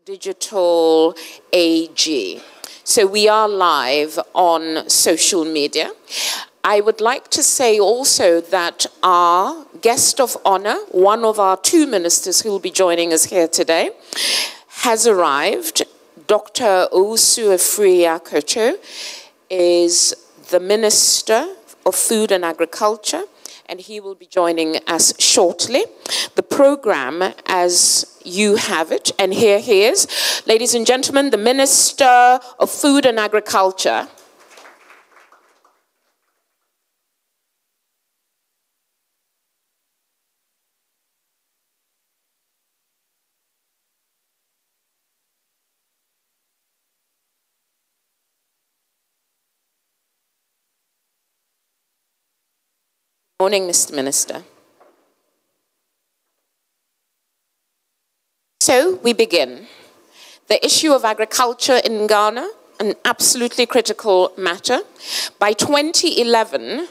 Digital AG. So we are live on social media. I would like to say also that our guest of honor, one of our two ministers who will be joining us here today, has arrived. Dr. Owusu Afriyie-Akoto is the Minister of Food and Agriculture, and he will be joining us shortly. The program, as you have it, and here he is. Ladies and gentlemen, the Minister of Food and Agriculture. Morning, Mr. Minister. So we begin. The issue of agriculture in Ghana, an absolutely critical matter. By 2011,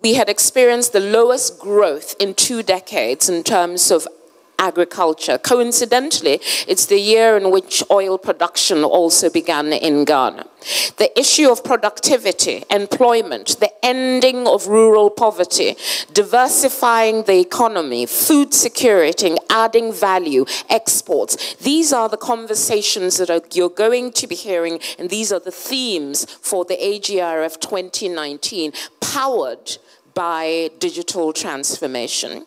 we had experienced the lowest growth in 2 decades in terms of agriculture. Coincidentally, it's the year in which oil production also began in Ghana. The issue of productivity, employment, the ending of rural poverty, diversifying the economy, food security, adding value, exports. These are the conversations that you're going to be hearing, and these are the themes for the AGRF 2019, powered by digital transformation.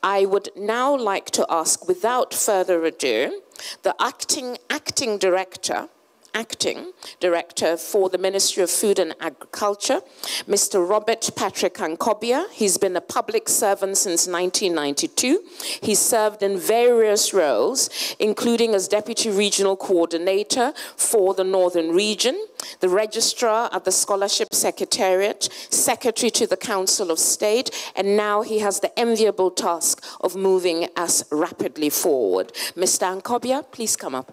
I would now like to ask, without further ado, the acting director for the Ministry of Food and Agriculture, Mr. Robert Patrick Ankobia. He's been a public servant since 1992. He's served in various roles, including as Deputy Regional Coordinator for the Northern Region, the Registrar at the Scholarship Secretariat, Secretary to the Council of State, and now he has the enviable task of moving us rapidly forward. Mr. Ankobia, please come up.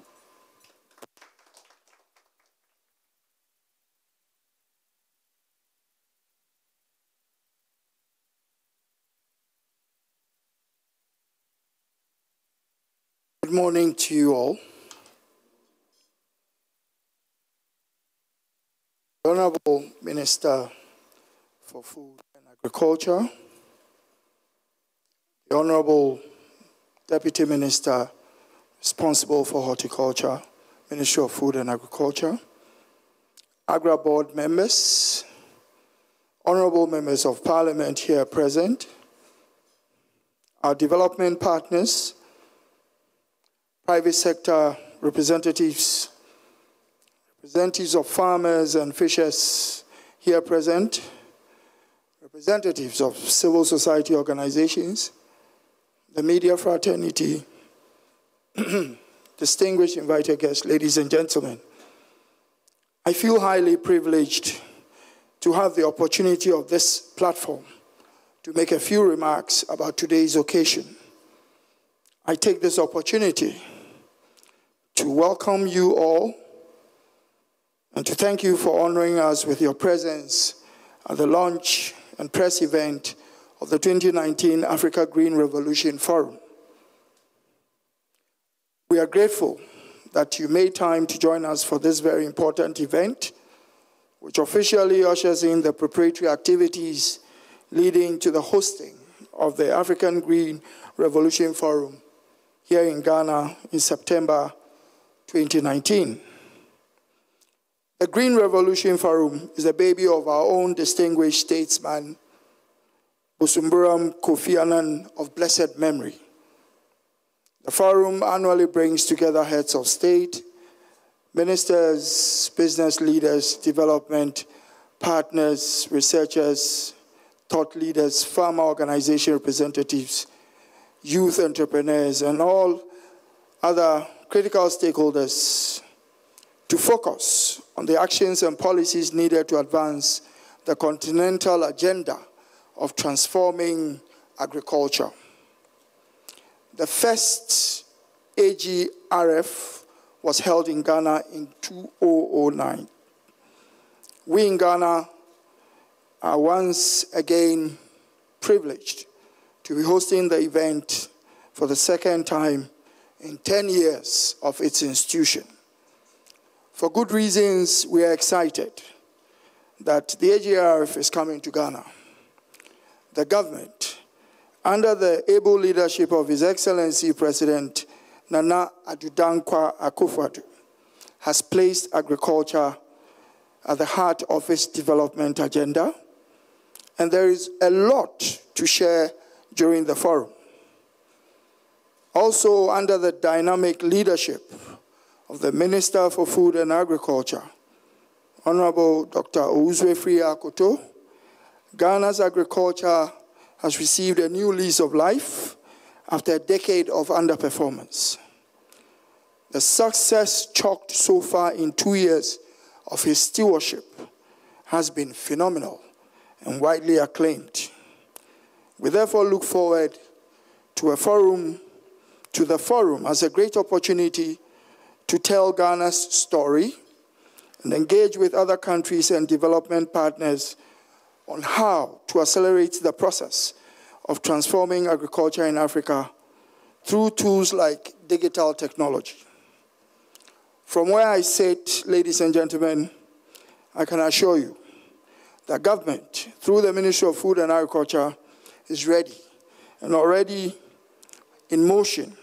Good morning to you all. The Honorable Minister for Food and Agriculture, the Honorable Deputy Minister responsible for Horticulture, Ministry of Food and Agriculture, Agra Board members, Honorable Members of Parliament here present, our development partners, private sector representatives, representatives of farmers and fishers here present, representatives of civil society organizations, the media fraternity, distinguished invited guests, ladies and gentlemen. I feel highly privileged to have the opportunity of this platform to make a few remarks about today's occasion. I take this opportunity to welcome you all and to thank you for honoring us with your presence at the launch and press event of the 2019 Africa Green Revolution Forum. We are grateful that you made time to join us for this very important event, which officially ushers in the preparatory activities leading to the hosting of the African Green Revolution Forum here in Ghana in September 2019. The Green Revolution Forum is a baby of our own distinguished statesman, Bosombura Kofi Annan of blessed memory. The forum annually brings together heads of state, ministers, business leaders, development partners, researchers, thought leaders, farmer organization representatives, youth entrepreneurs, and all other critical stakeholders to focus on the actions and policies needed to advance the continental agenda of transforming agriculture. The first AGRF was held in Ghana in 2009. We in Ghana are once again privileged to be hosting the event for the second time in 10 years of its institution. For good reasons, we are excited that the AGRF is coming to Ghana. The government, under the able leadership of His Excellency President Nana Addo Dankwa Akufo-Addo, has placed agriculture at the heart of its development agenda, and there is a lot to share during the forum. Also, under the dynamic leadership of the Minister for Food and Agriculture, Honorable Dr. Owusu-Efiri Akoto, Ghana's agriculture has received a new lease of life after a decade of underperformance. The success chalked so far in 2 years of his stewardship has been phenomenal and widely acclaimed. We therefore look forward to the forum as a great opportunity to tell Ghana's story and engage with other countries and development partners on how to accelerate the process of transforming agriculture in Africa through tools like digital technology. From where I sit, ladies and gentlemen, I can assure you that government, through the Ministry of Food and Agriculture, is ready and already in motion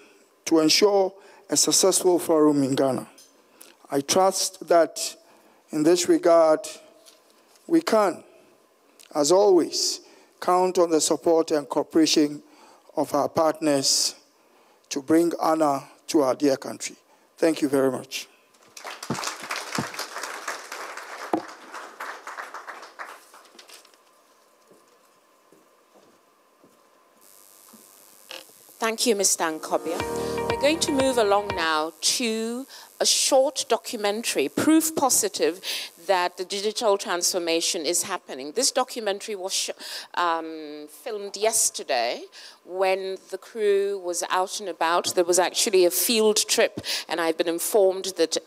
to ensure a successful forum in Ghana. I trust that in this regard, we can, as always, count on the support and cooperation of our partners to bring honor to our dear country. Thank you very much. Thank you, Mr. Nkobia. We're going to move along now to a short documentary, proof positive that the digital transformation is happening. This documentary was filmed yesterday when the crew was out and about. There was actually a field trip, and I've been informed that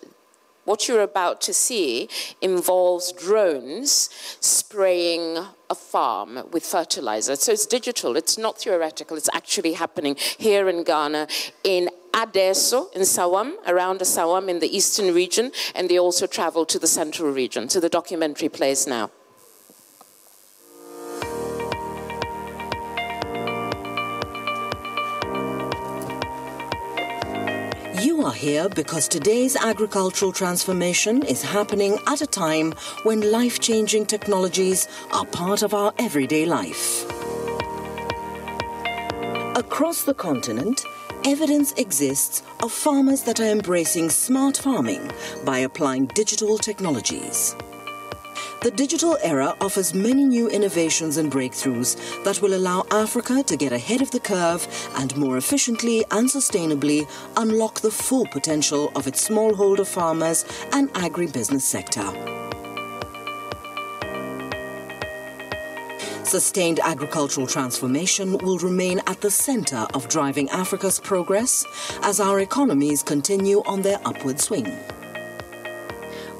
what you're about to see involves drones spraying a farm with fertilizer. So it's digital, it's not theoretical, it's actually happening here in Ghana, in Adesso, in Sawam, around the Sawam in the eastern region, and they also travel to the central region. So the documentary plays now. You are here because today's agricultural transformation is happening at a time when life-changing technologies are part of our everyday life. Across the continent, evidence exists of farmers that are embracing smart farming by applying digital technologies. The digital era offers many new innovations and breakthroughs that will allow Africa to get ahead of the curve and more efficiently and sustainably unlock the full potential of its smallholder farmers and agribusiness sector. Sustained agricultural transformation will remain at the center of driving Africa's progress as our economies continue on their upward swing.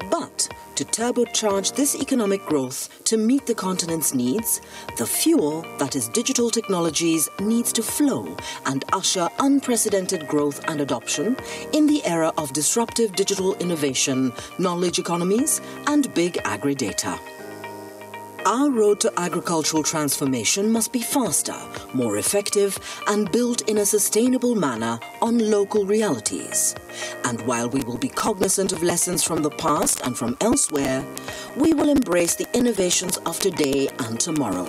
But to turbocharge this economic growth to meet the continent's needs, the fuel that is digital technologies needs to flow and usher unprecedented growth and adoption in the era of disruptive digital innovation, knowledge economies, and big agri-data. Our road to agricultural transformation must be faster, more effective, and built in a sustainable manner on local realities. And while we will be cognizant of lessons from the past and from elsewhere, we will embrace the innovations of today and tomorrow.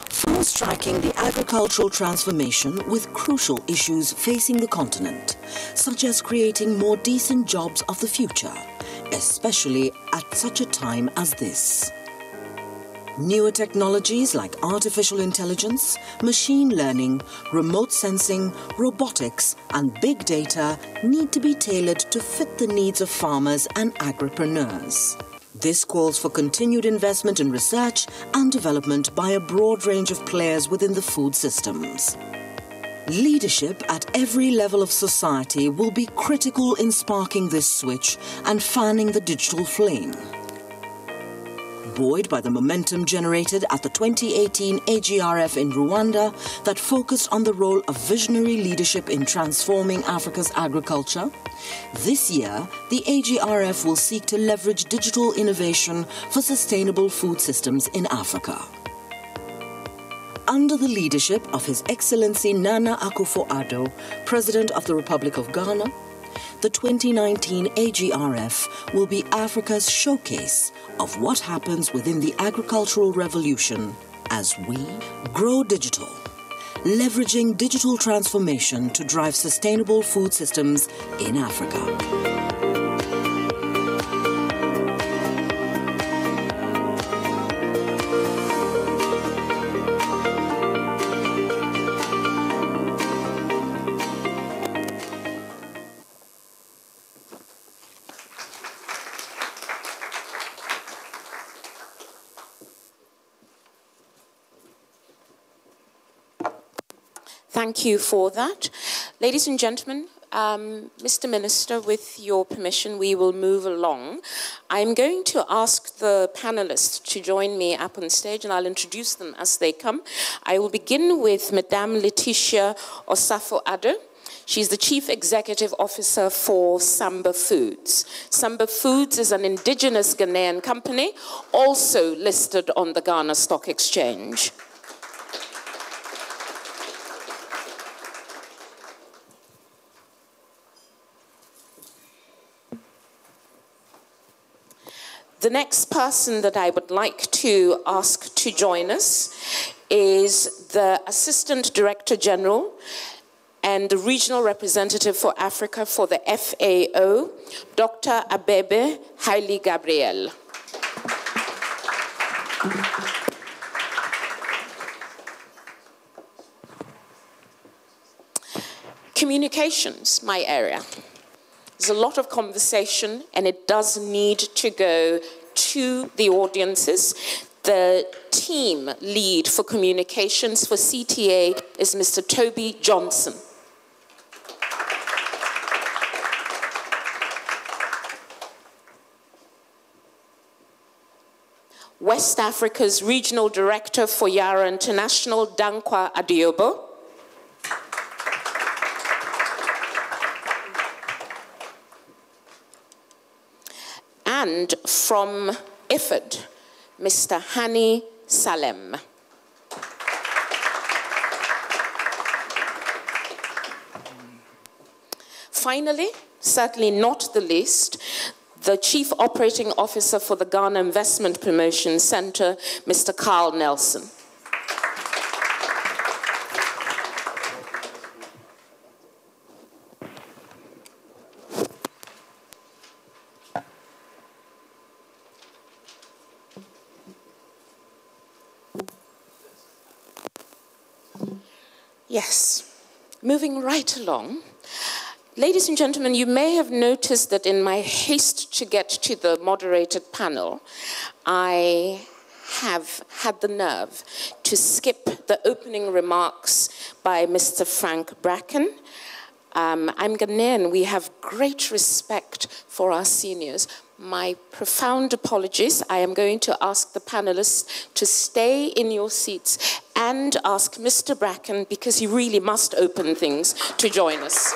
Fast-tracking the agricultural transformation with crucial issues facing the continent, such as creating more decent jobs of the future, especially at such a time as this. Newer technologies like artificial intelligence, machine learning, remote sensing, robotics, and big data need to be tailored to fit the needs of farmers and agripreneurs. This calls for continued investment in research and development by a broad range of players within the food systems. Leadership at every level of society will be critical in sparking this switch and fanning the digital flame. buoyed by the momentum generated at the 2018 AGRF in Rwanda that focused on the role of visionary leadership in transforming Africa's agriculture. This year, the AGRF will seek to leverage digital innovation for sustainable food systems in Africa. Under the leadership of His Excellency Nana Akufo-Addo, President of the Republic of Ghana, the 2019 AGRF will be Africa's showcase of what happens within the agricultural revolution as we grow digital, leveraging digital transformation to drive sustainable food systems in Africa. Thank you for that. Ladies and gentlemen, Mr. Minister, with your permission, we will move along. I'm going to ask the panelists to join me up on stage, and I'll introduce them as they come. I will begin with Madame Letitia Osafo-Addo. She's the Chief Executive Officer for Samba Foods. Samba Foods is an indigenous Ghanaian company, also listed on the Ghana Stock Exchange. The next person that I would like to ask to join us is the Assistant Director General and the Regional Representative for Africa for the FAO, Dr. Abebe Haile Gabriel. Communications, my area. There's a lot of conversation, and it does need to go to the audiences. The team lead for communications for CTA is Mr. Toby Johnson. West Africa's Regional Director for Yara International, Dankwa Adiobo. And from IFAD, Mr. Hani Salem. Finally, certainly not the least, the Chief Operating Officer for the Ghana Investment Promotion Center, Mr. Carl Nelson. Yes, moving right along. Ladies and gentlemen, you may have noticed that in my haste to get to the moderated panel, I have had the nerve to skip the opening remarks by Mr. Frank Bracken. I'm Ghanaian. We have great respect for our seniors. My profound apologies. I am going to ask the panelists to stay in your seats and ask Mr. Bracken, because he really must open things, to join us.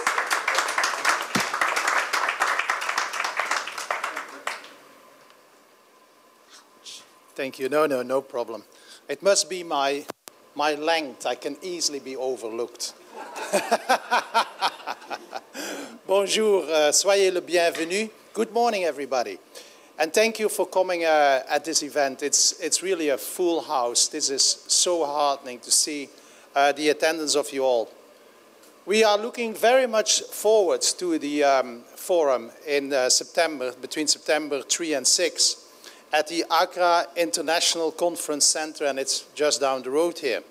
Thank you. No problem. It must be my length. I can easily be overlooked. Bonjour, soyez le bienvenu. Good morning, everybody. And thank you for coming at this event. It's really a full house. This is so heartening to see the attendance of you all. We are looking very much forward to the forum in September, between September 3 and 6, at the Accra International Conference Center, and it's just down the road here.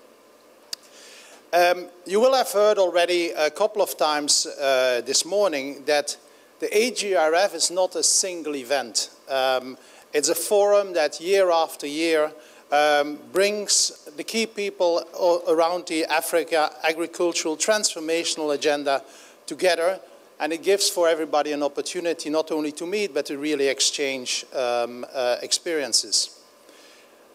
You will have heard already a couple of times this morning that the AGRF is not a single event. It's a forum that year after year brings the key people around the Africa agricultural transformational agenda together, and it gives for everybody an opportunity not only to meet but to really exchange experiences.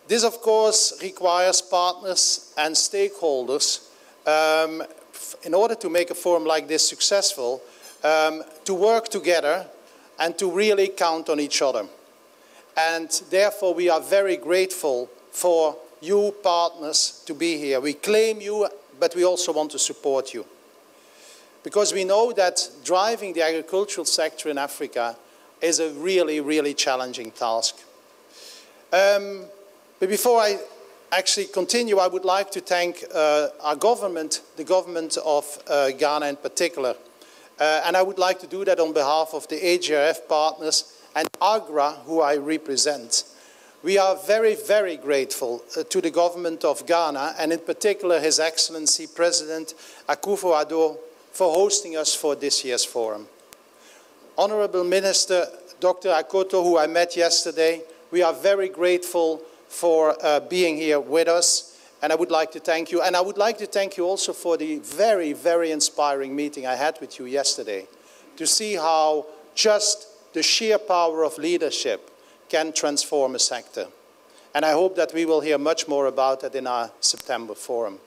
This, of course, requires partners and stakeholders in order to make a forum like this successful, to work together and to really count on each other. And therefore, we are very grateful for you partners to be here. We claim you, but we also want to support you. Because we know that driving the agricultural sector in Africa is a really, really challenging task. But before I actually continue, I would like to thank our government, the government of Ghana in particular. And I would like to do that on behalf of the AGRF partners and AGRA, who I represent. We are very, very grateful to the government of Ghana, and in particular His Excellency President Akufo-Addo, for hosting us for this year's forum. Honorable Minister Dr. Akoto, who I met yesterday, we are very grateful for being here with us, and I would like to thank you. And I would like to thank you also for the very, very inspiring meeting I had with you yesterday, to see how just the sheer power of leadership can transform a sector. And I hope that we will hear much more about that in our September forum.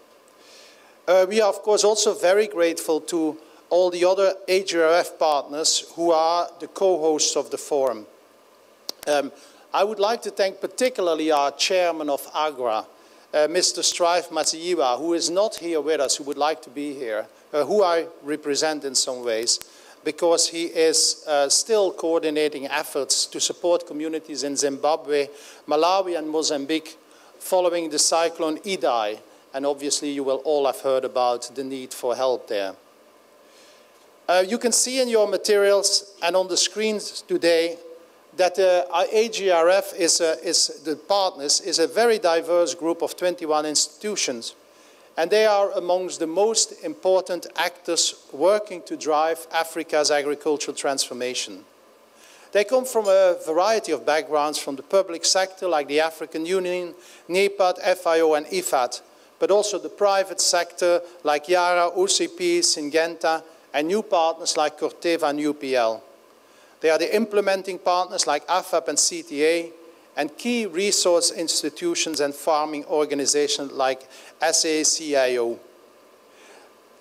We are, of course, also very grateful to all the other AGRF partners who are the co-hosts of the forum. I would like to thank particularly our chairman of AGRA, Mr. Strive Matsiyiwa, who is not here with us, who would like to be here, who I represent in some ways, because he is still coordinating efforts to support communities in Zimbabwe, Malawi and Mozambique following the cyclone Idai. And obviously you will all have heard about the need for help there. You can see in your materials and on the screens today that our AGRF the partners is a very diverse group of 21 institutions. And they are amongst the most important actors working to drive Africa's agricultural transformation. They come from a variety of backgrounds, from the public sector like the African Union, NEPAD, FIO and IFAD, but also the private sector like Yara, OCP, Syngenta, and new partners like Corteva and UPL. They are the implementing partners like AFAP and CTA, and key resource institutions and farming organizations like SACIO.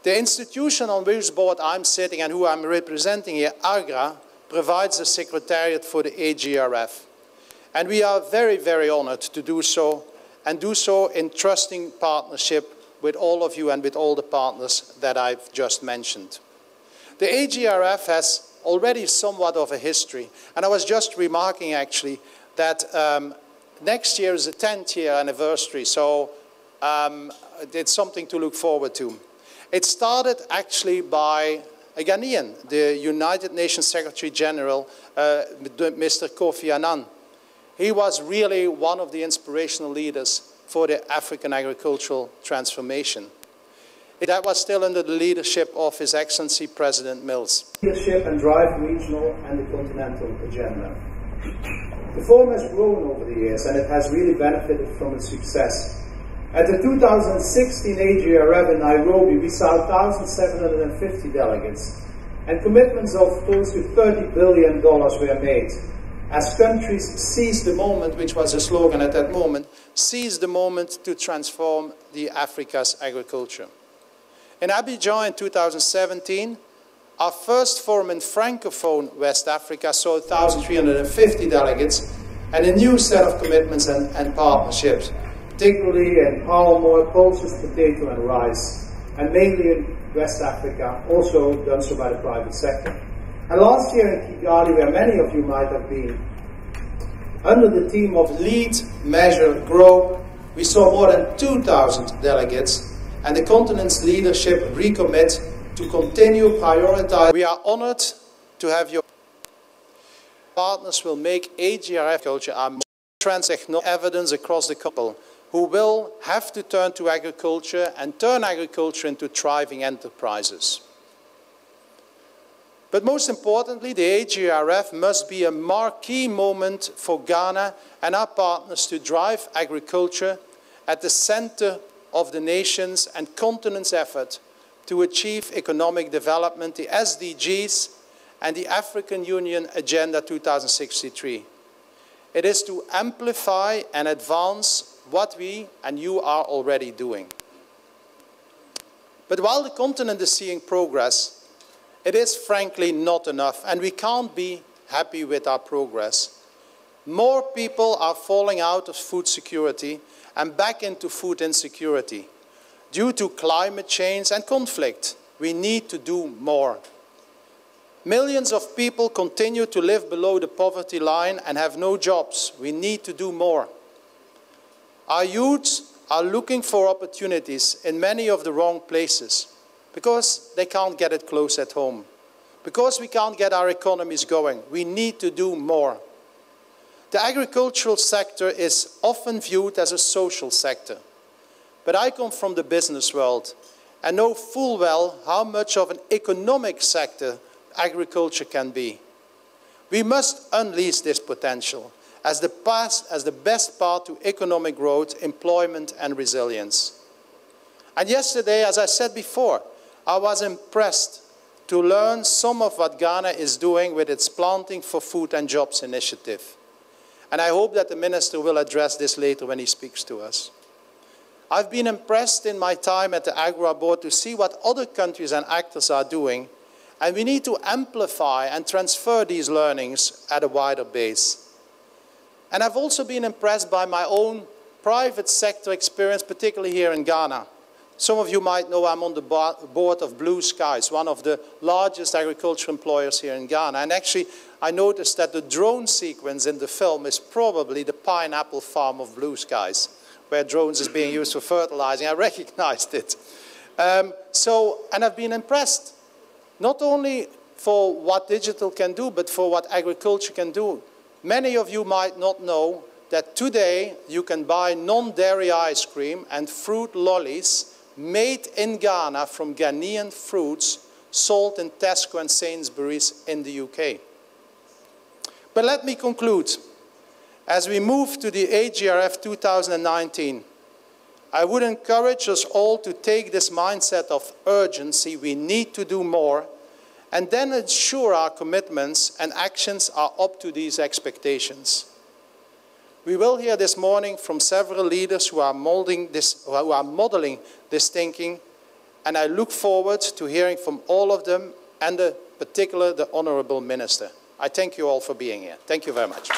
The institution on which board I'm sitting and who I'm representing here, AGRA, provides the secretariat for the AGRF. And we are very, very honored to do so, and do so in trusting partnership with all of you and with all the partners that I've just mentioned. The AGRF has already somewhat of a history, and I was just remarking actually that next year is the 10th year anniversary, so it's something to look forward to. It started actually by a Ghanaian, the United Nations Secretary General, Mr. Kofi Annan. He was really one of the inspirational leaders for the African agricultural transformation. That was still under the leadership of His Excellency President Mills. Leadership and drive regional and the continental agenda. The forum has grown over the years and it has really benefited from its success. At the 2016 AGRF in Nairobi, we saw 1,750 delegates, and commitments of close to $30 billion were made, as countries seized the moment, which was a slogan at that moment, seized the moment to transform Africa's agriculture. In Abidjan in 2017, our first forum in Francophone West Africa saw 1,350 delegates and a new set of commitments and partnerships, particularly in palm oil, pulses, potato and rice, and mainly in West Africa, also done so by the private sector. And last year in Kigali, where many of you might have been, under the theme of Lead, Measure, Grow, we saw more than 2,000 delegates, and the continent's leadership recommit to continue prioritizing. We are honored to have your partners will make AGRF culture our trans-techno evidence across the couple, who will have to turn to agriculture and turn agriculture into thriving enterprises. But most importantly, the AGRF must be a marquee moment for Ghana and our partners to drive agriculture at the center of the nation's and continent's effort to achieve economic development, the SDGs, and the African Union Agenda 2063. It is to amplify and advance what we and you are already doing. But while the continent is seeing progress, it is frankly not enough, and we can't be happy with our progress. More people are falling out of food security and back into food insecurity. Due to climate change and conflict, we need to do more. Millions of people continue to live below the poverty line and have no jobs. We need to do more. Our youths are looking for opportunities in many of the wrong places because they can't get it close at home. Because we can't get our economies going, we need to do more. The agricultural sector is often viewed as a social sector. But I come from the business world and know full well how much of an economic sector agriculture can be. We must unleash this potential as the best path to economic growth, employment and resilience. And yesterday, as I said before, I was impressed to learn some of what Ghana is doing with its Planting for Food and Jobs initiative. And I hope that the Minister will address this later when he speaks to us. I've been impressed in my time at the AGRA board to see what other countries and actors are doing, and we need to amplify and transfer these learnings at a wider base. And I've also been impressed by my own private sector experience, particularly here in Ghana. Some of you might know I'm on the board of Blue Skies, one of the largest agriculture employers here in Ghana. And actually, I noticed that the drone sequence in the film is probably the pineapple farm of Blue Skies, where drones is being used for fertilizing. I recognized it. And I've been impressed, not only for what digital can do, but for what agriculture can do. Many of you might not know that today you can buy non-dairy ice cream and fruit lollies made in Ghana from Ghanaian fruits sold in Tesco and Sainsbury's in the UK. But let me conclude. As we move to the AGRF 2019, I would encourage us all to take this mindset of urgency, we need to do more, and then ensure our commitments and actions are up to these expectations. We will hear this morning from several leaders who are modeling this thinking, and I look forward to hearing from all of them, and in particular the Honourable Minister. I thank you all for being here. Thank you very much.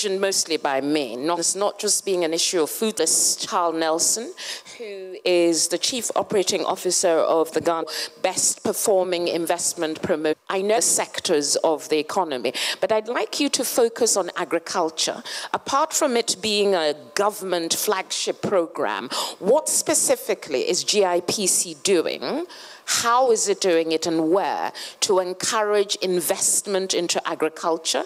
Mostly by men. It's not just being an issue of food. This Charles Nelson, who is the Chief Operating Officer of the Ghana Best Performing Investment Promoter. I know the sectors of the economy, but I'd like you to focus on agriculture. Apart from it being a government flagship program, what specifically is GIPC doing? How is it doing it and where to encourage investment into agriculture,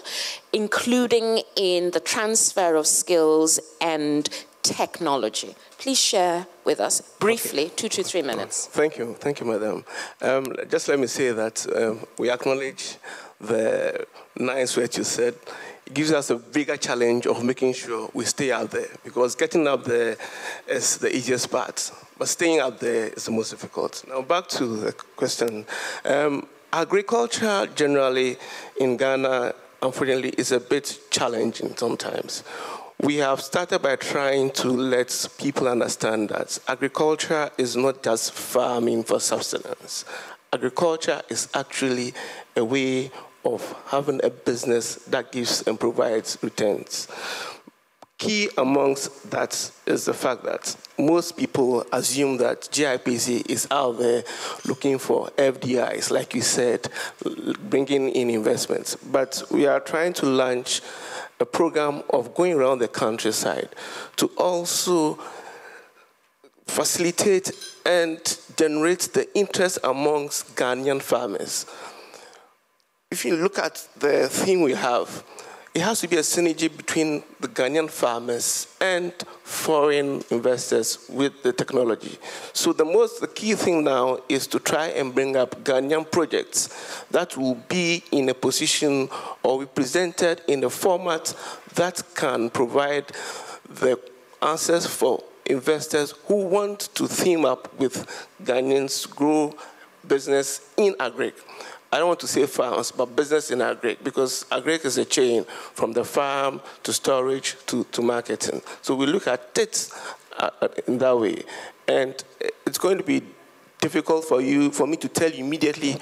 including in the transfer of skills and technology? Please share with us briefly, 2 to 3 minutes. Thank you, Madam. Just let me say that we acknowledge the nice words you said. It gives us a bigger challenge of making sure we stay out there, because getting up there is the easiest part, but staying out there is the most difficult. Now back to the question. Agriculture generally in Ghana, unfortunately, is a bit challenging sometimes. We have started by trying to let people understand that agriculture is not just farming for subsistence. Agriculture is actually a way of having a business that gives and provides returns. Key amongst that is the fact that most people assume that GIPC is out there looking for FDIs, like you said, bringing in investments. But we are trying to launch a program of going around the countryside to also facilitate and generate the interest amongst Ghanaian farmers. If you look at the theme we have, it has to be a synergy between the Ghanaian farmers and foreign investors with the technology. So the key thing now is to try and bring up Ghanaian projects that will be in a position or be presented in a format that can provide the answers for investors who want to team up with Ghanaians, grow business in agric. I don't want to say farms, but business in agric, because agric is a chain from the farm to storage to marketing. So we look at it in that way. And it's going to be difficult for me to tell you immediately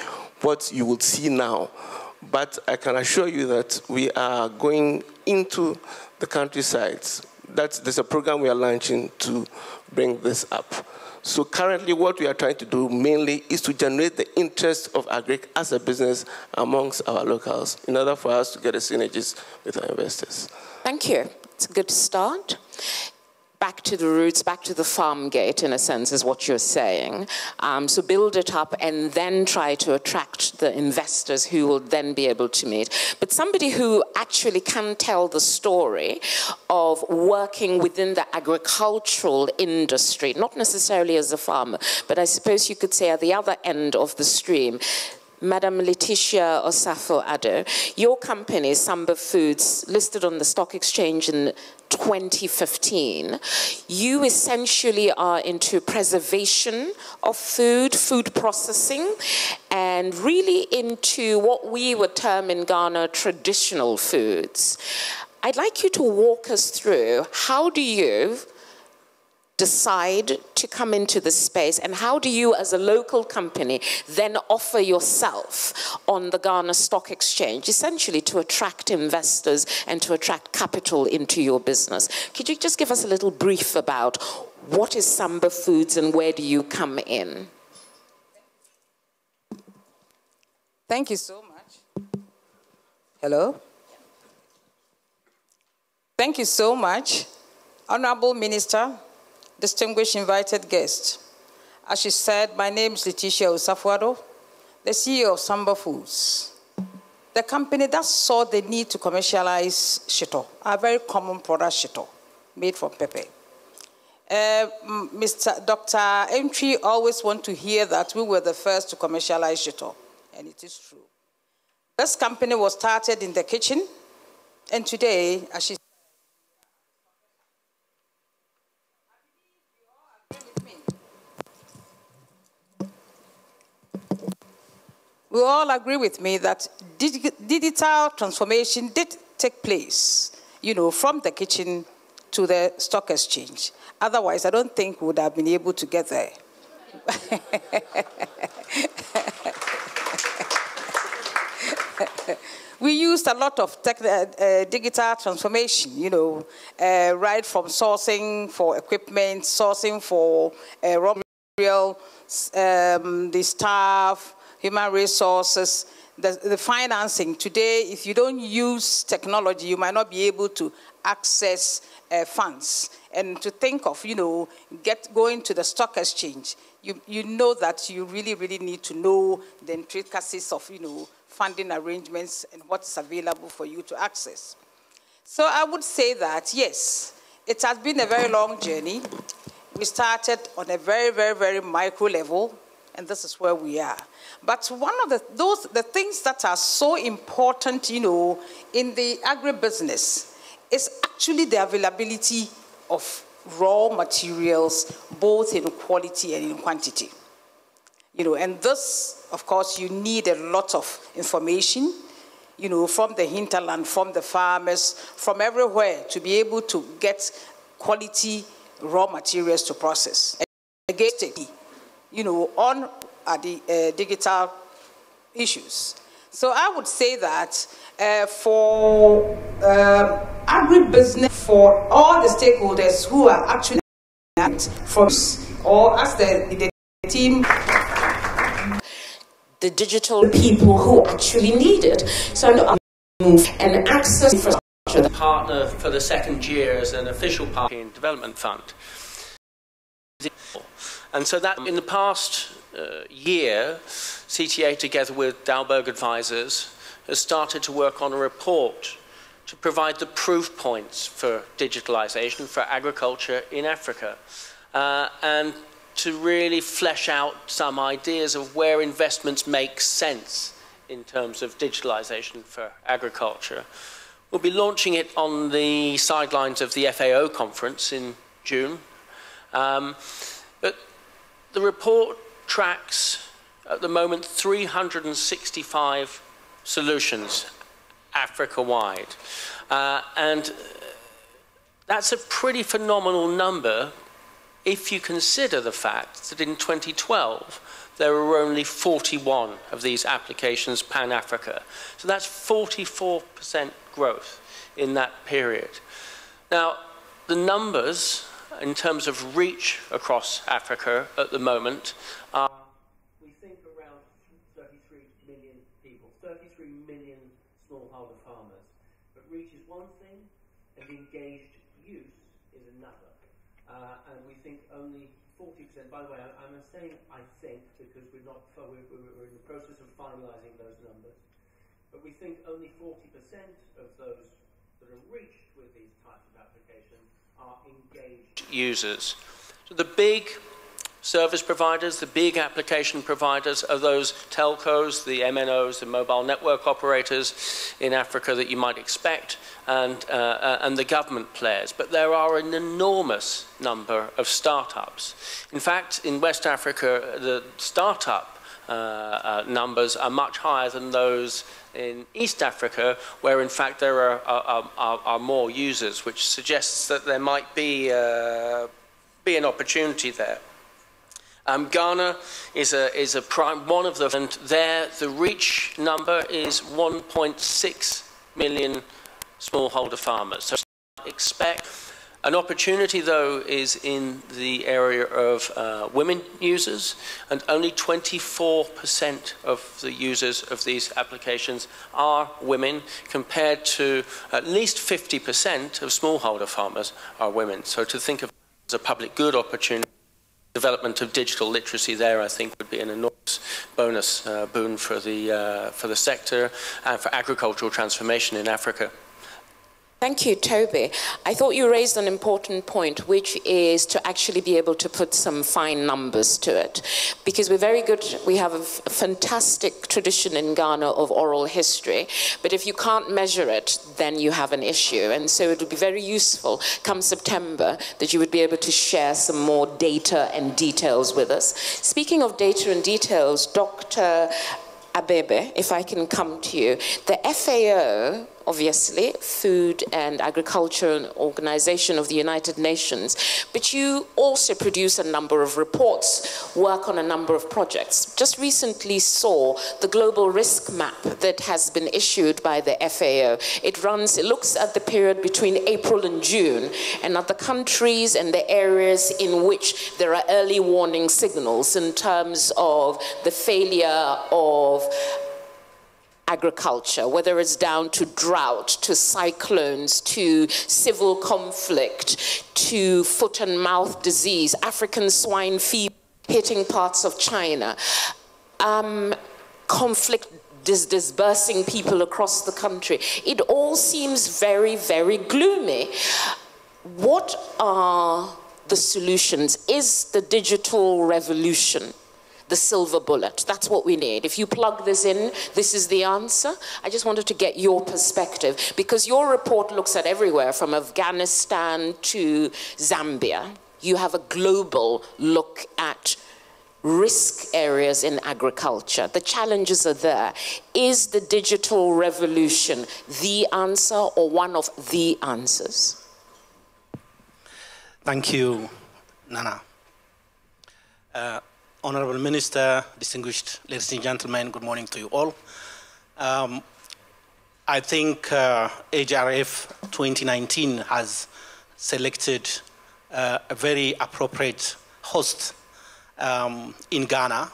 what you will see now. But I can assure you that we are going into the countrysides. There's a program we are launching to bring this up. So currently what we are trying to do mainly is to generate the interest of agric as a business amongst our locals in order for us to get the synergies with our investors. Thank you. It's a good start. Back to the roots, back to the farm gate, in a sense, is what you're saying. So build it up and then try to attract the investors who will then be able to meet. But somebody who actually can tell the story of working within the agricultural industry, not necessarily as a farmer, but I suppose you could say at the other end of the stream, Madam Letitia Osafo-Addo, your company, Samba Foods, listed on the stock exchange in 2015. You essentially are into preservation of food, food processing, and really into what we would term in Ghana traditional foods. I'd like you to walk us through, how do you decide to come into this space, and how do you as a local company then offer yourself on the Ghana Stock Exchange, essentially to attract investors and to attract capital into your business? Could you just give us a little brief about what is Samba Foods and where do you come in? Thank you so much. Hello? Thank you so much, Honorable Minister, distinguished invited guests. As she said, my name is Letitia Osafo-Addo, the CEO of Samba Foods, the company that saw the need to commercialize shito, a very common product shito, made from pepper. Dr. Entry always want to hear that we were the first to commercialize shito, and it is true. This company was started in the kitchen, and today, as she we all agree with me that digital transformation did take place, from the kitchen to the stock exchange. Otherwise, I don't think we would have been able to get there. We used a lot of digital transformation, right from sourcing for equipment, sourcing for raw material, the staff, human resources, the financing. Today, if you don't use technology, you might not be able to access funds. And to think of, going to the stock exchange, you know that you really, really need to know the intricacies of, funding arrangements and what's available for you to access. So I would say that, yes, it has been a very long journey. We started on a very, very, very micro level, and this is where we are. But one of the things that are so important, in the agribusiness is actually the availability of raw materials, both in quality and in quantity. And this, of course, you need a lot of information, from the hinterland, from the farmers, from everywhere, to be able to get quality raw materials to process. Again, on the digital issues. So I would say that for agribusiness, for all the stakeholders who are actually from, or as the team, the digital people who actually need it. So and access infrastructure. The partner for the second year as an official partner in development fund. And so that in the past year, CTA together with Dalberg Advisors has started to work on a report to provide the proof points for digitalization for agriculture in Africa, and to really flesh out some ideas of where investments make sense in terms of digitalization for agriculture. We'll be launching it on the sidelines of the FAO conference in June, But the report tracks, at the moment, 365 solutions Africa-wide. And that's a pretty phenomenal number if you consider the fact that in 2012, there were only 41 of these applications pan-Africa. So that's 44% growth in that period. Now, the numbers in terms of reach across Africa at the moment are, we think, around 33 million people, 33 million smallholder farmers. But reach is one thing, and engaged use is another. And we think only 40%, by the way, I'm saying I think because we're in the process of finalising those numbers, but we think only 40% of those that are reached with these types of applications are engaged users. So the big service providers, the big application providers are those telcos, the MNOs, the mobile network operators in Africa that you might expect, and the government players. But there are an enormous number of startups. In fact, in West Africa, the startup numbers are much higher than those in East Africa, where in fact there are more users, which suggests that there might be an opportunity there. Ghana is a prime one of the, and there the reach number is 1.6 million smallholder farmers. So expect an opportunity, though, is in the area of women users, and only 24% of the users of these applications are women, compared to at least 50% of smallholder farmers are women. So to think of it as a public good opportunity, development of digital literacy there, I think, would be an enormous bonus boon for the sector and for agricultural transformation in Africa. Thank you, Toby. I thought you raised an important point, which is to actually be able to put some fine numbers to it. Because we're very good, we have a fantastic tradition in Ghana of oral history, but if you can't measure it, then you have an issue. And so it would be very useful, come September, that you would be able to share some more data and details with us. Speaking of data and details, Dr. Abebe, if I can come to you, the FAO, obviously, Food and Agriculture Organization of the United Nations, but you also produce a number of reports, work on a number of projects. Just recently saw the global risk map that has been issued by the FAO. It looks at the period between April and June, and at the countries and the areas in which there are early warning signals in terms of the failure of agriculture, whether it's down to drought, to cyclones, to civil conflict, to foot and mouth disease, African swine fever hitting parts of China, conflict dispersing people across the country. It all seems very, very gloomy. What are the solutions? Is the digital revolution the silver bullet? That's what we need. If you plug this in, this is the answer. I just wanted to get your perspective, because your report looks at everywhere from Afghanistan to Zambia. You have a global look at risk areas in agriculture. The challenges are there. Is the digital revolution the answer or one of the answers? Thank you, Nana. Honorable Minister, distinguished ladies and gentlemen, good morning to you all. I think AGRF 2019 has selected a very appropriate host in Ghana.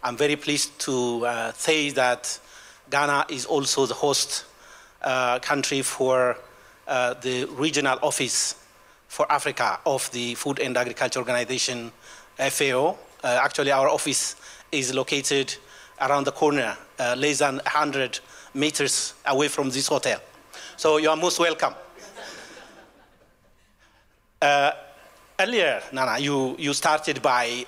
I'm very pleased to say that Ghana is also the host country for the regional office for Africa of the Food and Agriculture Organization, FAO. Actually, our office is located around the corner, less than 100 meters away from this hotel. So you are most welcome. Earlier, Nana, you started by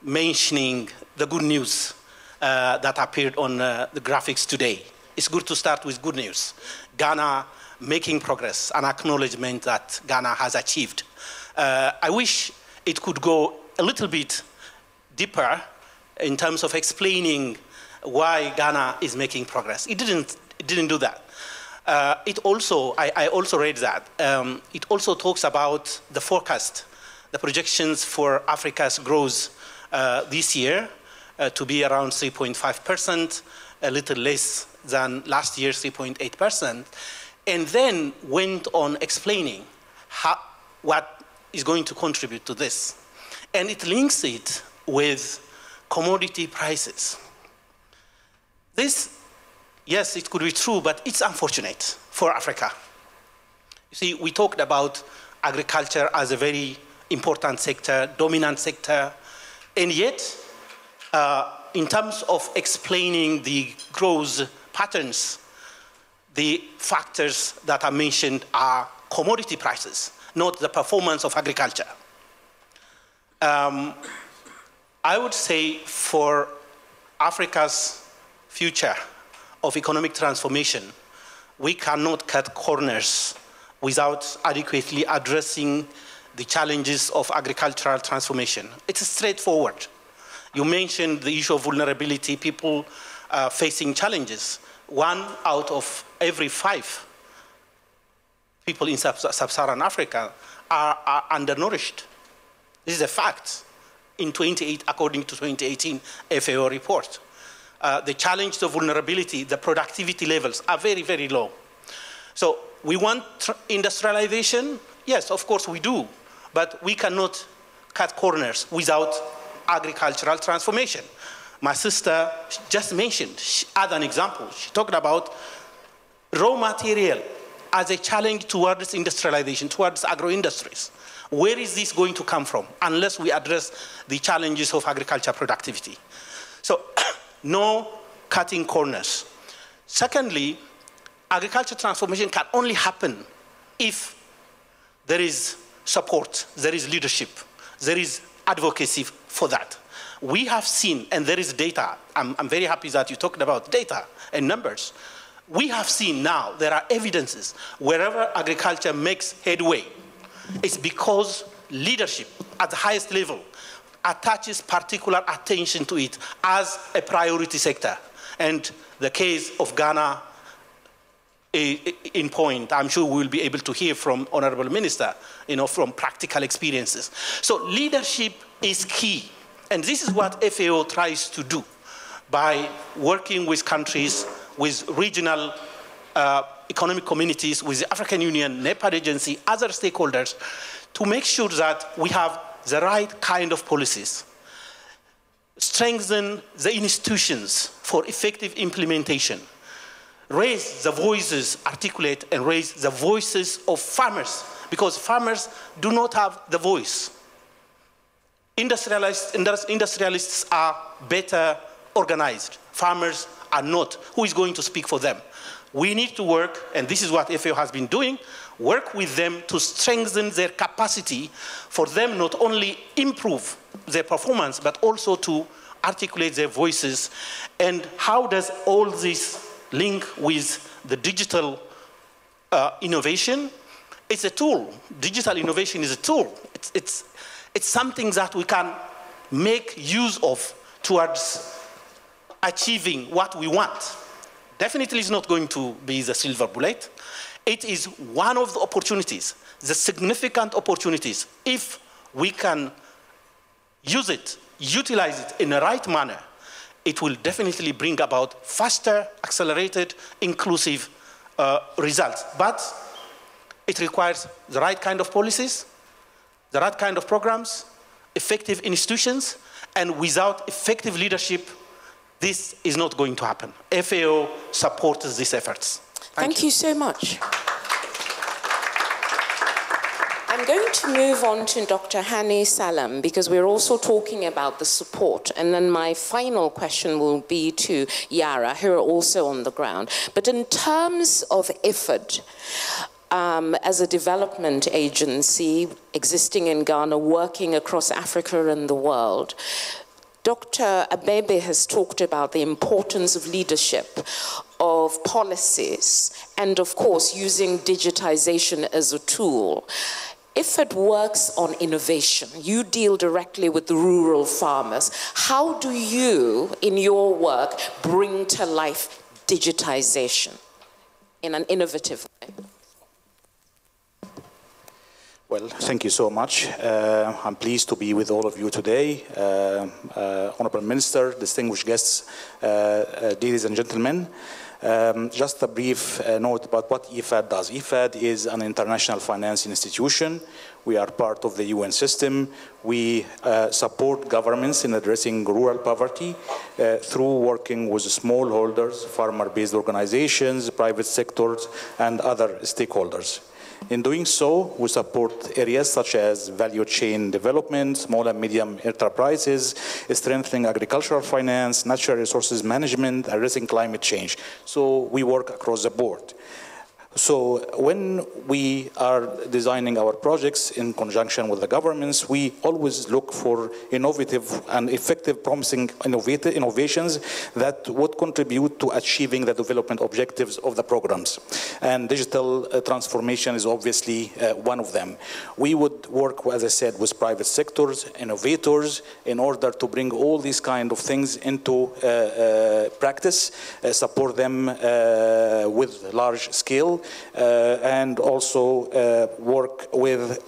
mentioning the good news that appeared on the graphics today. It's good to start with good news. Ghana making progress, an acknowledgement that Ghana has achieved. I wish it could go a little bit deeper in terms of explaining why Ghana is making progress. It didn't do that. I also read that. It also talks about the forecast, the projections for Africa's growth this year to be around 3.5%, a little less than last year, 3.8%, and then went on explaining what is going to contribute to this. And it links it with commodity prices. This, yes, it could be true, but it's unfortunate for Africa. You see, we talked about agriculture as a very important sector, dominant sector, and yet, in terms of explaining the growth patterns, the factors that are mentioned are commodity prices, not the performance of agriculture. I would say for Africa's future of economic transformation, we cannot cut corners without adequately addressing the challenges of agricultural transformation. It's straightforward. You mentioned the issue of vulnerability, people facing challenges. 1 out of every 5 people in sub-Saharan Africa are undernourished. This is a fact according to 2018 FAO report. The challenge to vulnerability, the productivity levels are very, very low. So we want industrialization? Yes, of course we do. But we cannot cut corners without agricultural transformation. My sister just mentioned, she had an example. She talked about raw material as a challenge towards industrialization, towards agro-industries. Where is this going to come from unless we address the challenges of agriculture productivity? So no cutting corners. Secondly, agriculture transformation can only happen if there is support, there is leadership, there is advocacy for that. We have seen, and there is data, I'm very happy that you talked about data and numbers. We have seen now, there are evidences, wherever agriculture makes headway, it's because leadership at the highest level attaches particular attention to it as a priority sector. And the case of Ghana in point, I'm sure we'll be able to hear from Honorable Minister, from practical experiences. So leadership is key. And this is what FAO tries to do by working with countries, with regional economic communities, with the African Union, NEPAD agency, other stakeholders, to make sure that we have the right kind of policies, strengthen the institutions for effective implementation, raise the voices, articulate and raise the voices of farmers, because farmers do not have the voice. Industrialists are better organized. Farmers are not. Who is going to speak for them? We need to work, and this is what FAO has been doing, work with them to strengthen their capacity for them not only improve their performance, but also to articulate their voices. And how does all this link with the digital innovation? It's a tool. Digital innovation is a tool. It's something that we can make use of towards achieving what we want. Definitely it's not going to be the silver bullet. It is one of the opportunities, the significant opportunities. If we can use it, utilize it in the right manner, it will definitely bring about faster, accelerated, inclusive results. But it requires the right kind of policies, the right kind of programs, effective institutions, and without effective leadership, this is not going to happen. FAO supports these efforts. Thank you so much. I'm going to move on to Dr. Hani Salam, because we're also talking about the support. And then my final question will be to Yara, who are also on the ground. But in terms of effort, as a development agency existing in Ghana, working across Africa and the world, Dr. Abebe has talked about the importance of leadership, of policies, and of course using digitization as a tool. IFAD works on innovation. You deal directly with the rural farmers. How do you, in your work, bring to life digitization in an innovative way? Well, thank you so much. I'm pleased to be with all of you today. Honorable Minister, distinguished guests, ladies and gentlemen. Just a brief note about what IFAD does. IFAD is an international finance institution. We are part of the UN system. We support governments in addressing rural poverty through working with smallholders, farmer-based organizations, private sectors, and other stakeholders. In doing so, we support areas such as value chain development, small and medium enterprises, strengthening agricultural finance, natural resources management, addressing climate change. So we work across the board. So when we are designing our projects in conjunction with the governments, we always look for innovative and effective, promising innovations that would contribute to achieving the development objectives of the programs. And digital transformation is obviously one of them. We would work, as I said, with private sectors, innovators, in order to bring all these kind of things into practice, support them with large scale, and also work with,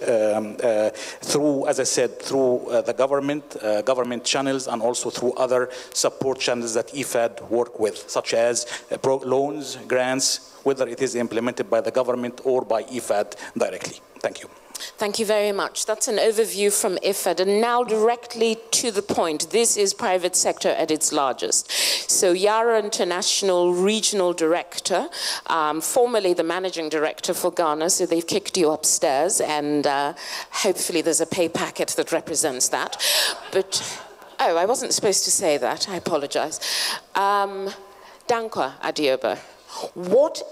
through, as I said, through the government channels, and also through other support channels that IFAD work with, such as loans, grants, whether it is implemented by the government or by IFAD directly. Thank you. Thank you very much. That's an overview from IFAD. And now directly to the point. This is private sector at its largest. So Yara International Regional Director, formerly the Managing Director for Ghana, so they've kicked you upstairs, and hopefully there's a pay packet that represents that. But, oh, I wasn't supposed to say that. I apologize. Dankwa Adioba, what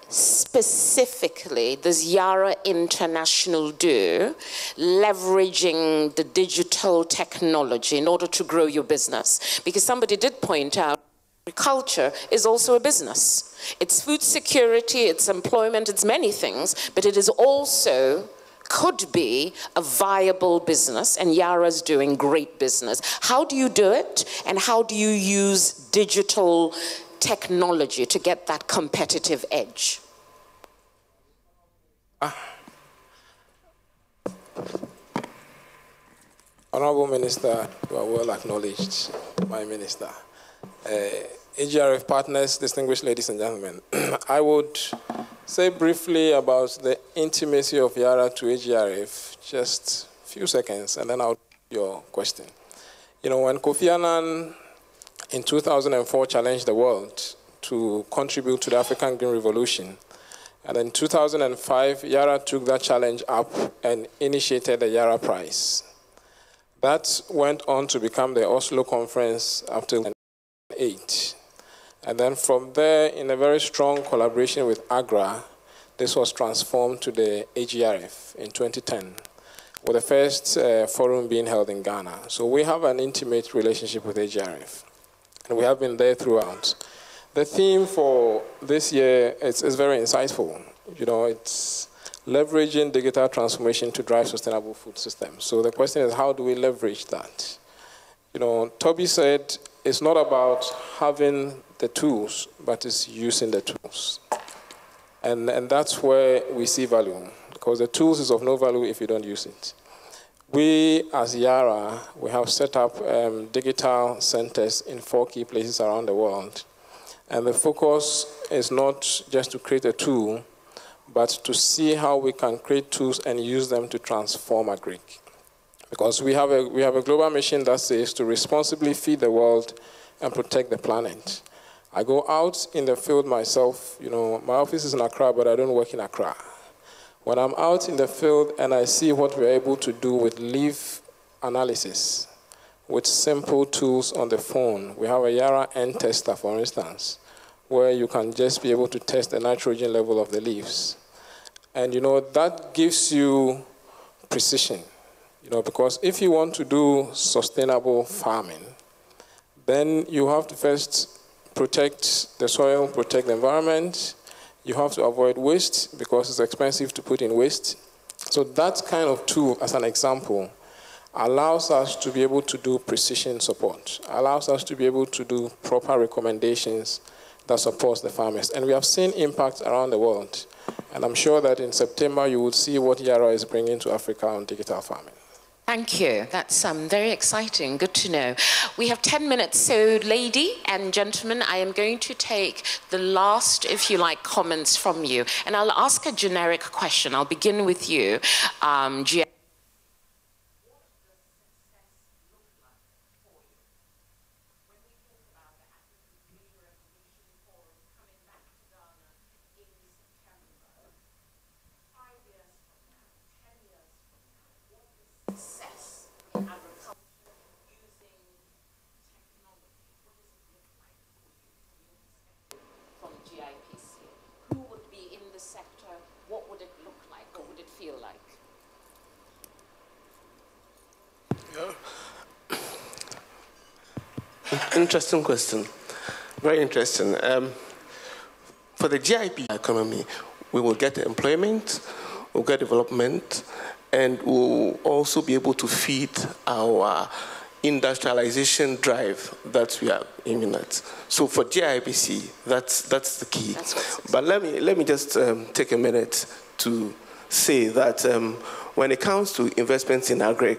specifically does Yara International do, leveraging the digital technology in order to grow your business? Because somebody did point out, agriculture is also a business. It's food security, it's employment, it's many things, but it is also, could be, a viable business, and Yara's doing great business. How do you do it, and how do you use digital technology to get that competitive edge? Honorable Minister, you are well acknowledged, my Minister. AGRF partners, distinguished ladies and gentlemen, I would say briefly about the intimacy of Yara to AGRF, just a few seconds, and then I'll your question. You know, when Kofi Annan in 2004 challenged the world to contribute to the African Green Revolution, and in 2005, Yara took that challenge up and initiated the Yara Prize. That went on to become the Oslo Conference up to 2008. And then from there, in a very strong collaboration with AGRA, this was transformed to the AGRF in 2010, with the first forum being held in Ghana. So we have an intimate relationship with AGRF, and we have been there throughout. The theme for this year is very insightful. You know, it's leveraging digital transformation to drive sustainable food systems. So the question is, how do we leverage that? You know, Toby said it's not about having the tools, but it's using the tools. And that's where we see value, because the tools is of no value if you don't use it. We, as Yara, we have set up digital centers in 4 key places around the world. And the focus is not just to create a tool, but to see how we can create tools and use them to transform agri. Because we have a global mission that says to responsibly feed the world and protect the planet. I go out in the field myself. You know, my office is in Accra, but I don't work in Accra. When I'm out in the field and I see what we're able to do with leaf analysis, with simple tools on the phone. We have a Yara N tester, for instance, where you can just be able to test the nitrogen level of the leaves. And, you know, that gives you precision, you know, because if you want to do sustainable farming, then you have to first protect the soil, protect the environment. You have to avoid waste because it's expensive to put in waste. So that kind of tool, as an example, allows us to be able to do precision support, allows us to be able to do proper recommendations that supports the farmers. And we have seen impact around the world. And I'm sure that in September you will see what Yara is bringing to Africa on digital farming. Thank you. That's very exciting. Good to know. We have 10 minutes. So, lady and gentlemen, I am going to take the last, if you like, comments from you. And I'll ask a generic question. I'll begin with you, Gia. Interesting question. Very interesting. For the GIP economy, we will get employment, we'll get development, and we'll also be able to feed our industrialization drive that we are aiming at. So for GIPC, that's the key. But let me just take a minute to say that when it comes to investments in agri,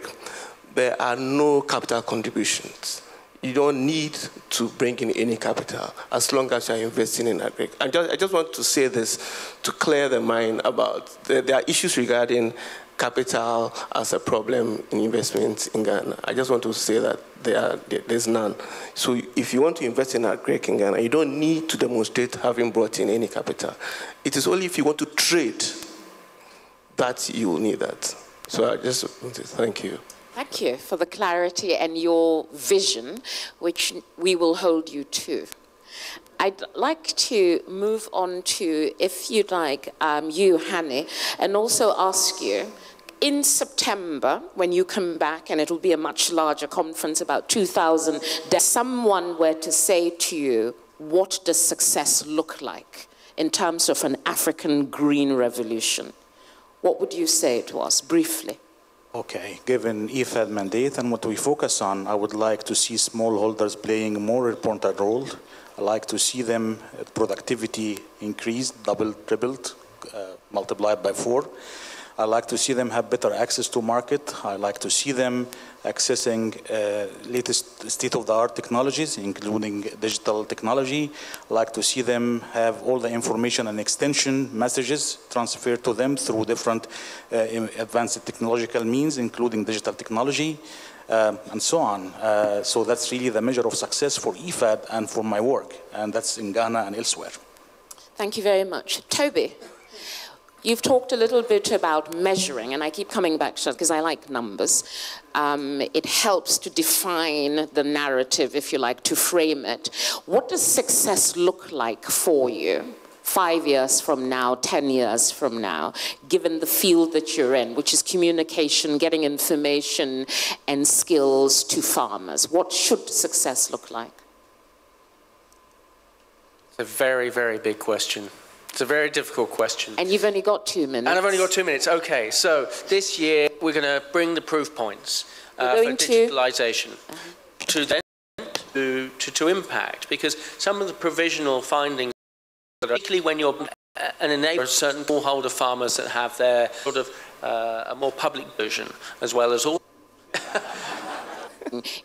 there are no capital contributions. You don't need to bring in any capital as long as you're investing in agri. I just want to say this to clear the mind about there are issues regarding capital as a problem in investments in Ghana. I just want to say that there's none. So if you want to invest in agri in Ghana, you don't need to demonstrate having brought in any capital. It is only if you want to trade that you will need that. So I just want to thank you. Thank you for the clarity and your vision, which we will hold you to. I'd like to move on to, if you'd like, you, Hani, and also ask you, in September, when you come back, and it'll be a much larger conference, about 2,000, if someone were to say to you, what does success look like in terms of an African green revolution? What would you say to us, briefly? Okay, given IFAD mandate and what we focus on, I would like to see smallholders playing a more important role. I like to see them productivity increased, doubled, tripled, multiplied by 4. I like to see them have better access to market. I like to see them accessing latest state-of-the-art technologies, including digital technology. I like to see them have all the information and extension messages transferred to them through different advanced technological means, including digital technology, and so on. So that's really the measure of success for IFAD and for my work, and that's in Ghana and elsewhere. Thank you very much. Toby. You've talked a little bit about measuring, and I keep coming back to that because I like numbers. It helps to define the narrative, if you like, to frame it. What does success look like for you 5 years from now, 10 years from now, given the field that you're in, which is communication, getting information and skills to farmers? What should success look like? It's a very, very big question. It's a very difficult question. And you've only got 2 minutes. And I've only got 2 minutes. Okay, so this year we're going to bring the proof points for digitalization to impact, because some of the provisional findings, particularly when you're an enabler of certain smallholder farmers that have their sort of a more public vision, as well as all.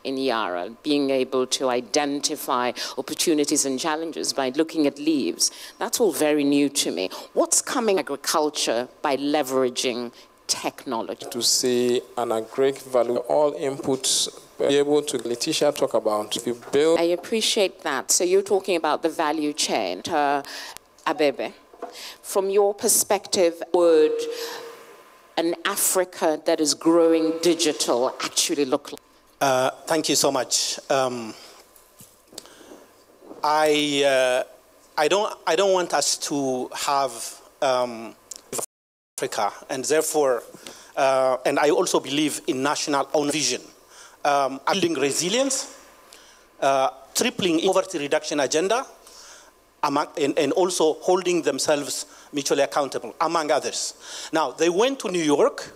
In Yara, being able to identify opportunities and challenges by looking at leaves. That's all very new to me. What's coming agriculture by leveraging technology? To see an agric value, all inputs, be able to, Letitia talk about, if you build. I appreciate that. So you're talking about the value chain. Abebe, from your perspective, would an Africa that is growing digital actually look like? Thank you so much. I don't want us to have Africa, and therefore, and I also believe in national own vision, building resilience, tripling poverty reduction agenda, and also holding themselves mutually accountable, among others. Now, they went to New York,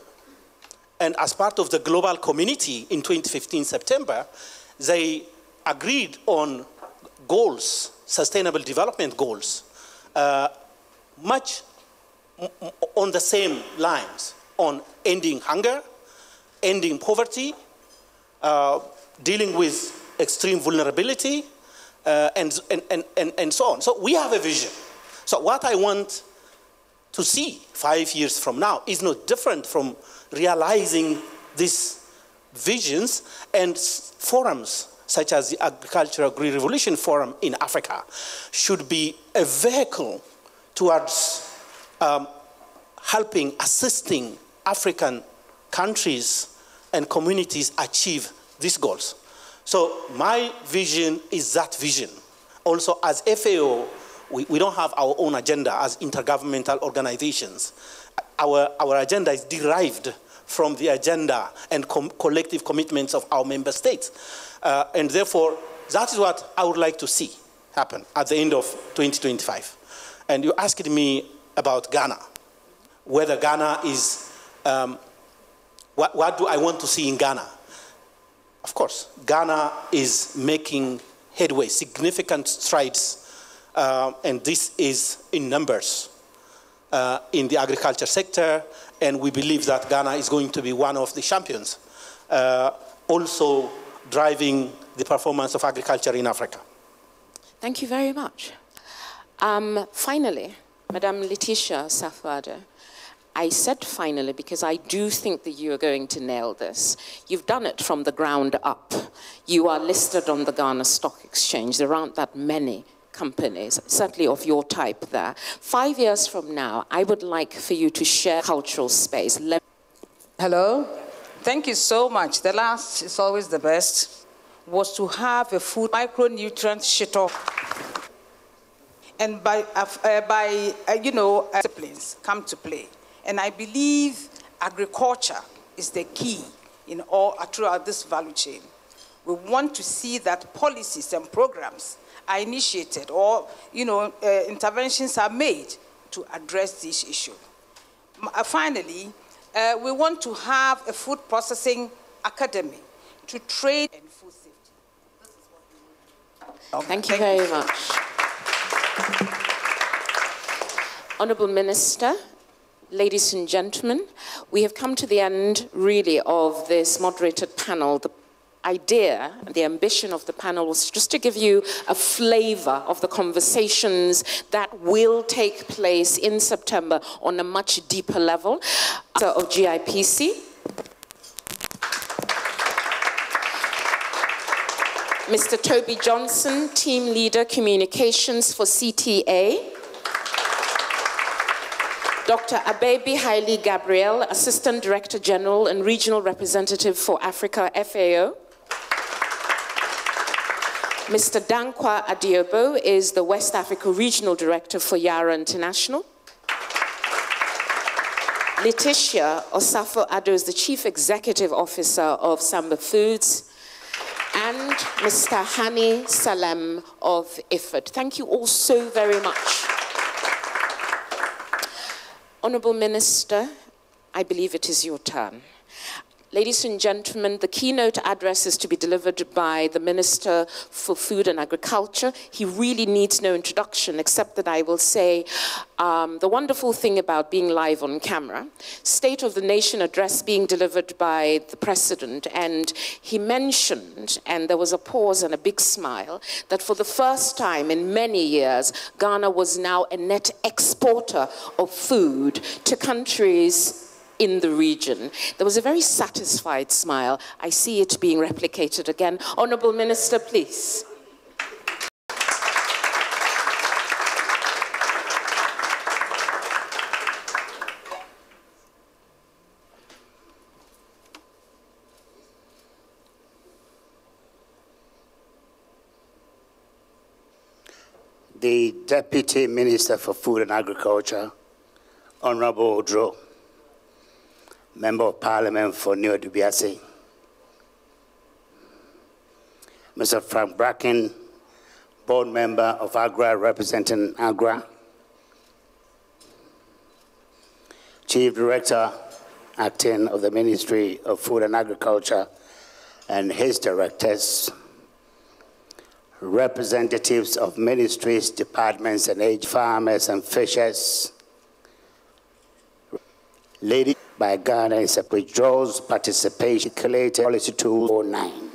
and as part of the global community in 2015 September, they agreed on goals, sustainable development goals, much on the same lines, on ending hunger, ending poverty, dealing with extreme vulnerability, and so on. So we have a vision. So what I want to see 5 years from now is not different from realizing these visions, and forums such as the Agricultural Green Revolution Forum in Africa should be a vehicle towards helping, assisting African countries and communities achieve these goals. So my vision is that vision. Also, as FAO, we don't have our own agenda as intergovernmental organizations. Our agenda is derived from the agenda and collective commitments of our member states. And therefore, that is what I would like to see happen at the end of 2025. And you asked me about Ghana, whether Ghana is, what do I want to see in Ghana? Of course, Ghana is making headway, significant strides, and this is in numbers in the agriculture sector, and we believe that Ghana is going to be one of the champions, also driving the performance of agriculture in Africa. Thank you very much. Finally, Madame Letitia Safwade, I said finally because I do think that you are going to nail this. You've done it from the ground up. You are listed on the Ghana Stock Exchange. There aren't that many companies, certainly of your type there. 5 years from now, I would like for you to share cultural space. Hello. Thank you so much. The last is always the best. Was to have a food micronutrient shit-off. And by disciplines come to play. And I believe agriculture is the key in throughout this value chain. We want to see that policies and programs are initiated or, interventions are made to address this issue. Finally, we want to have a food processing academy to train in food safety. This is what we want. Thank you very much. Honourable Minister, ladies and gentlemen, we have come to the end, really, of this moderated panel. The idea, the ambition of the panel was just to give you a flavour of the conversations that will take place in September on a much deeper level. Of GIPC, Mr. Toby Johnson, Team Leader Communications for CTA. Dr. Abebi Haile Gabriel, Assistant Director General and Regional Representative for Africa, FAO. Mr. Dankwa Adiobo is the West Africa Regional Director for Yara International. Letitia Osafo-Addo is the Chief Executive Officer of Samba Foods. And Mr. Hani Salem of IFAD. Thank you all so very much. Honourable Minister, I believe it is your turn. Ladies and gentlemen, the keynote address is to be delivered by the Minister for Food and Agriculture. He really needs no introduction, except that I will say the wonderful thing about being live on camera, State of the Nation address being delivered by the President, and he mentioned, and there was a pause and a big smile, that for the first time in many years, Ghana was now a net exporter of food to countries in the region. There was a very satisfied smile. I see it being replicated again. Honourable Minister, please. The Deputy Minister for Food and Agriculture, Honourable Odro, Member of Parliament for New Dubiase, Mr. Frank Bracken, Board Member of Agra representing Agra, Chief Director, Acting of the Ministry of Food and Agriculture, and his directors, representatives of ministries, departments, and farmers and fishers, ladies by Ghana withdraws participation calculated policy 209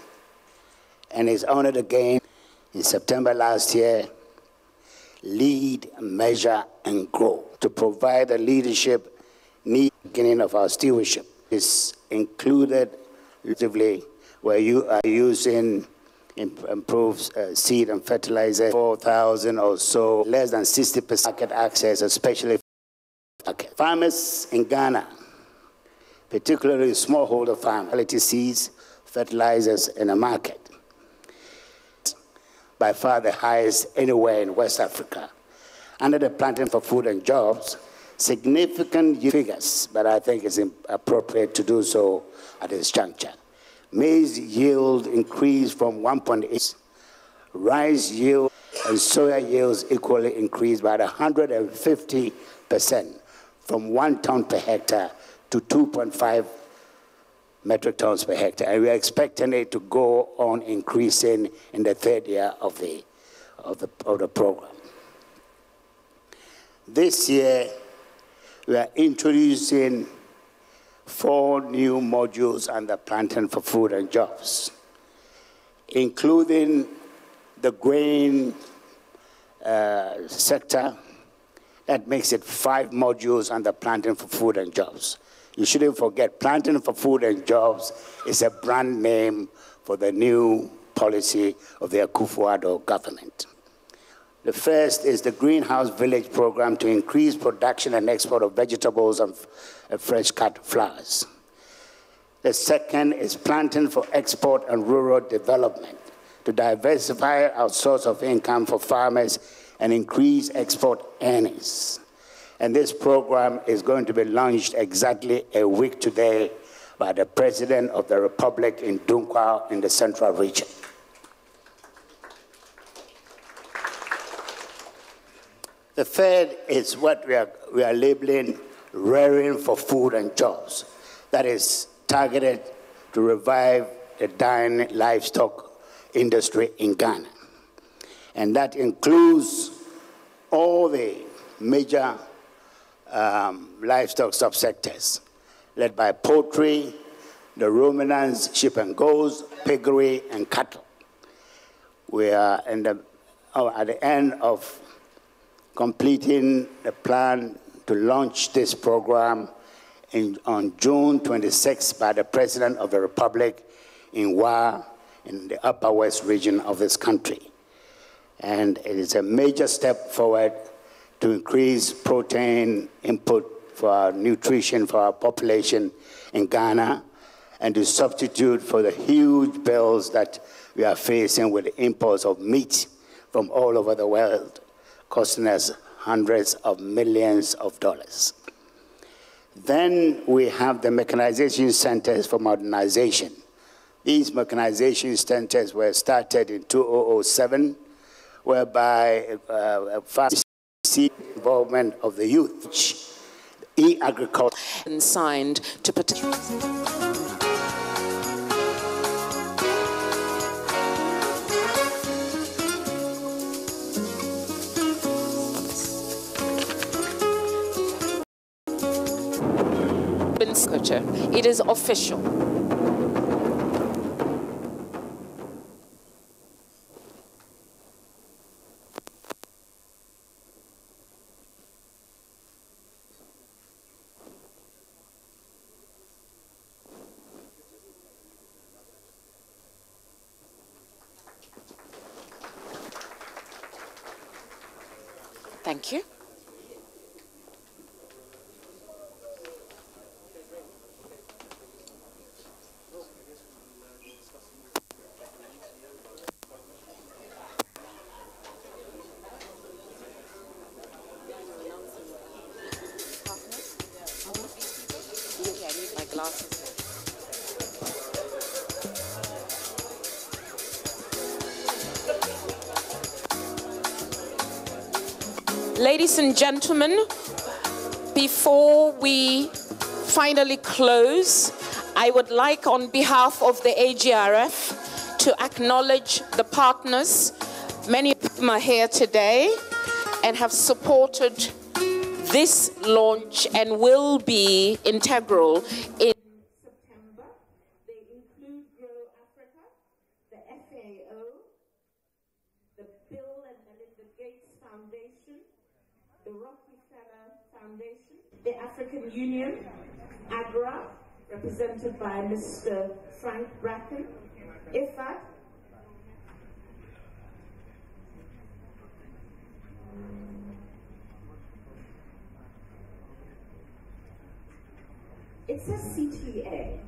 and is honored again in September last year. Lead, measure, and grow to provide the leadership need beginning of our stewardship is included relatively where you are using improved seed and fertilizer, 4,000 or so, less than 60% market access, especially farmers in Ghana, particularly smallholder farmers, quality seeds, fertilizers in the market. By far the highest anywhere in West Africa. Under the Planting for Food and Jobs, significant figures, but I think it's appropriate to do so at this juncture. Maize yield increased from 1.8, rice yield and soya yields equally increased by 150% from 1 ton per hectare to 2.5 metric tons per hectare. And we are expecting it to go on increasing in the third year of the program. This year, we are introducing 4 new modules under Planting for Food and Jobs, including the grain sector. That makes it 5 modules under Planting for Food and Jobs. You shouldn't forget, Planting for Food and Jobs is a brand name for the new policy of the Akufo-Addo government. The first is the Greenhouse Village program to increase production and export of vegetables and fresh cut flowers. The second is Planting for Export and Rural Development to diversify our source of income for farmers and increase export earnings. And this program is going to be launched exactly a week today by the President of the Republic in Dunkwa in the Central Region. The third is what we are labeling Rearing for Food and Jobs. That is targeted to revive the dying livestock industry in Ghana. And that includes all the major livestock subsectors, led by poultry, the ruminants, sheep and goats, piggery, and cattle. We are at the end of completing the plan to launch this program on June 26th by the President of the Republic in Wa, in the Upper West region of this country. And it is a major step forward to increase protein input for our nutrition for our population in Ghana and to substitute for the huge bills that we are facing with the imports of meat from all over the world, costing us hundreds of millions of dollars. Then we have the mechanization centers for modernization. These mechanization centers were started in 2007, whereby involvement of the youth, e-agriculture, and signed to protect. It is official. Thank you. Ladies and gentlemen, before we finally close, I would like, on behalf of the AGRF, to acknowledge the partners. Many of them are here today and have supported this launch and will be integral in September. They include Grow Africa, the FAO, the Bill and Melinda Gates Foundation, the Rockefeller Foundation, the African Union, AGRA, represented by Mr. Frank Bracken, IFAD, it says CTA,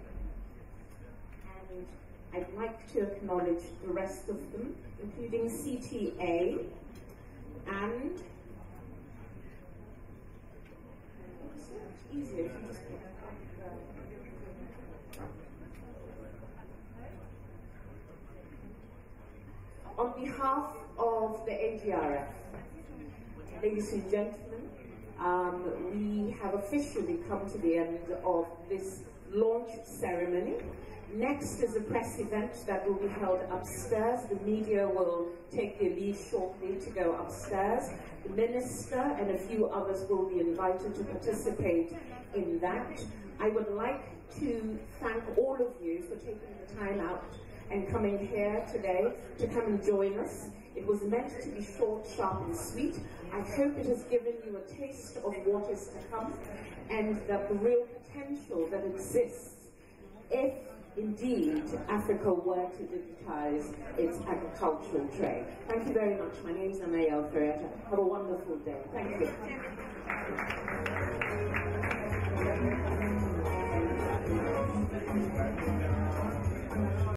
and I'd like to acknowledge the rest of them, including CTA and it's so much easier if you just on behalf of the AGRF, ladies and gentlemen, we have officially come to the end of this launch ceremony. Next is a press event that will be held upstairs. The media will take their leave shortly to go upstairs. The minister and a few others will be invited to participate in that. I would like to thank all of you for taking the time out and coming here today to come and join us. It was meant to be short, sharp and sweet. I hope it has given you a taste of what is to come and that the real potential that exists if indeed Africa were to digitize its agricultural trade. Thank you very much. My name is Amayel Ferreira. Have a wonderful day. Thank you.